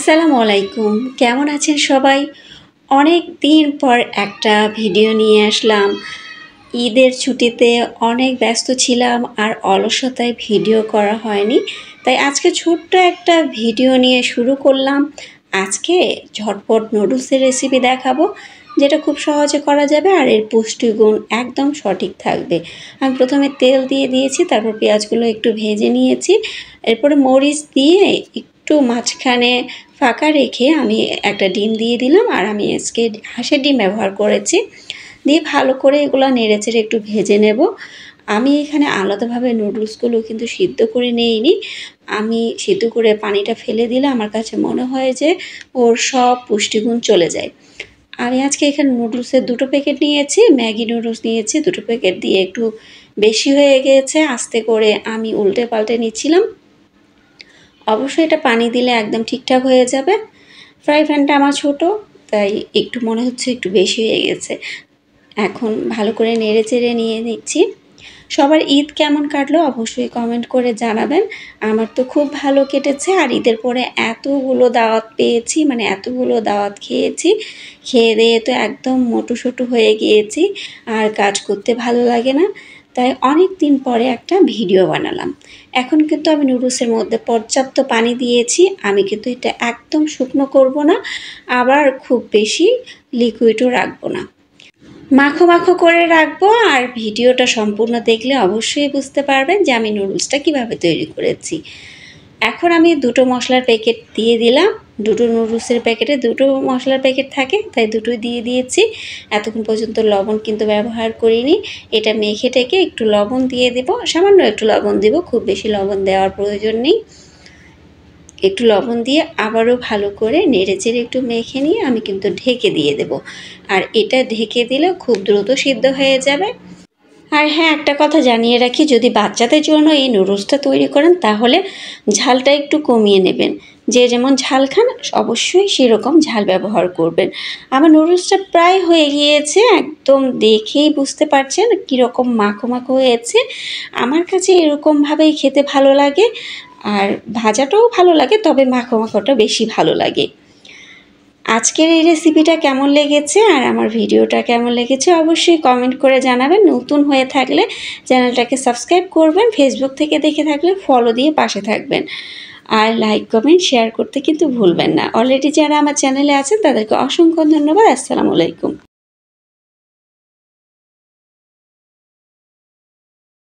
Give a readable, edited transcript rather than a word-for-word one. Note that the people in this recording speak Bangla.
আসসালামু আলাইকুম। কেমন আছেন সবাই? অনেক দিন পর একটা ভিডিও নিয়ে আসলাম। ঈদের ছুটিতে অনেক ব্যস্ত ছিলাম আর অলসতায় ভিডিও করা হয়নি। তাই আজকে ছোট্ট একটা ভিডিও নিয়ে শুরু করলাম। আজকে ঝটপট নুডলসের রেসিপি দেখাবো, যেটা খুব সহজে করা যাবে আর এর পুষ্টিগুণ একদম সঠিক থাকবে। আমি প্রথমে তেল দিয়ে দিয়েছি, তারপর পেঁয়াজগুলো একটু ভেজে নিয়েছি, এরপরে মরিচ দিয়ে একটু মাঝখানে ফাঁকা রেখে আমি একটা ডিম দিয়ে দিলাম। আর আমি আজকে হাঁসের ডিম ব্যবহার করেছি। দিয়ে ভালো করে এগুলো নেড়েচেড়ে একটু ভেজে নেব। আমি এখানে আলাদাভাবে নুডলসগুলো কিন্তু সিদ্ধ করে নিইনি। আমি সিদ্ধ করে পানিটা ফেলে দিলে আমার কাছে মনে হয় যে ওর সব পুষ্টিগুণ চলে যায়। আমি আজকে এখানে নুডলসের 2টো প্যাকেট নিয়েছি, ম্যাগি নুডলস নিয়েছি 2টো প্যাকেট, দিয়ে একটু বেশি হয়ে গিয়েছে। আস্তে করে আমি উল্টে পাল্টে নিচ্ছিলাম। অবশ্যই এটা পানি দিলে একদম ঠিকঠাক হয়ে যাবে। ফ্রাই প্যানটা আমার ছোটো, তাই একটু মনে হচ্ছে একটু বেশি হয়ে গেছে। এখন ভালো করে নেড়ে চেড়ে নিয়ে নিচ্ছি। সবার ঈদ কেমন কাটলো অবশ্যই কমেন্ট করে জানাবেন। আমার তো খুব ভালো কেটেছে। আর ঈদের পরে এতগুলো দাওয়াত পেয়েছি, মানে এতগুলো দাওয়াত খেয়েছি, খেয়ে দিয়ে তো একদম মোটুসোটু হয়ে গিয়েছি, আর কাজ করতে ভালো লাগে না। তাই অনেক দিন পরে একটা ভিডিও বানালাম। এখন কিন্তু আমি নুডলসের মধ্যে পর্যাপ্ত পানি দিয়েছি। আমি কিন্তু এটা একদম শুকনো করব না, আবার খুব বেশি লিকুইডও রাখবো না, মাখো মাখো করে রাখবো। আর ভিডিওটা সম্পূর্ণ দেখলে অবশ্যই বুঝতে পারবেন যে আমি নুডলসটা কিভাবে তৈরি করেছি। এখন আমি 2টো মশলার প্যাকেট দিয়ে দিলাম। 2টো নুডলসের প্যাকেটে 2টো মশলার প্যাকেট থাকে, তাই 2টোই দিয়ে দিয়েছি। এতক্ষণ পর্যন্ত লবণ কিন্তু ব্যবহার করিনি। এটা মেখে টেকে একটু লবণ দিয়ে দেব, সামান্য একটু লবণ দেব, খুব বেশি লবণ দেওয়ার প্রয়োজন নেই। একটু লবণ দিয়ে আবারও ভালো করে নেড়েচেড়ে একটু মেখে নিয়ে আমি কিন্তু ঢেকে দিয়ে দেব। আর এটা ঢেকে দিলে খুব দ্রুত সিদ্ধ হয়ে যাবে। আর হ্যাঁ, একটা কথা জানিয়ে রাখি, যদি বাচ্চাদের জন্য এই নুডলসটা তৈরি করেন তাহলে ঝালটা একটু কমিয়ে নেবেন। যে যেমন ঝাল খান অবশ্যই সেরকম ঝাল ব্যবহার করবেন। আমার নুডলসটা প্রায় হয়ে গিয়েছে, একদম দেখেই বুঝতে পারছেন কীরকম মাখো মাখো হয়েছে। আমার কাছে এরকমভাবেই খেতে ভালো লাগে, আর ভাজাটাও ভালো লাগে, তবে মাখো মাখোটা বেশি ভালো লাগে। আজকের এই রেসিপিটা কেমন লেগেছে আর আমার ভিডিওটা কেমন লেগেছে অবশ্যই কমেন্ট করে জানাবেন। নতুন হয়ে থাকলে চ্যানেলটাকে সাবস্ক্রাইব করবেন, ফেসবুক থেকে দেখে থাকলে ফলো দিয়ে পাশে থাকবেন, আর লাইক কমেন্ট শেয়ার করতে কিন্তু ভুলবেন না। অলরেডি যারা আমার চ্যানেলে আছেন তাদেরকে অসংখ্য ধন্যবাদ। আসসালামু আলাইকুম।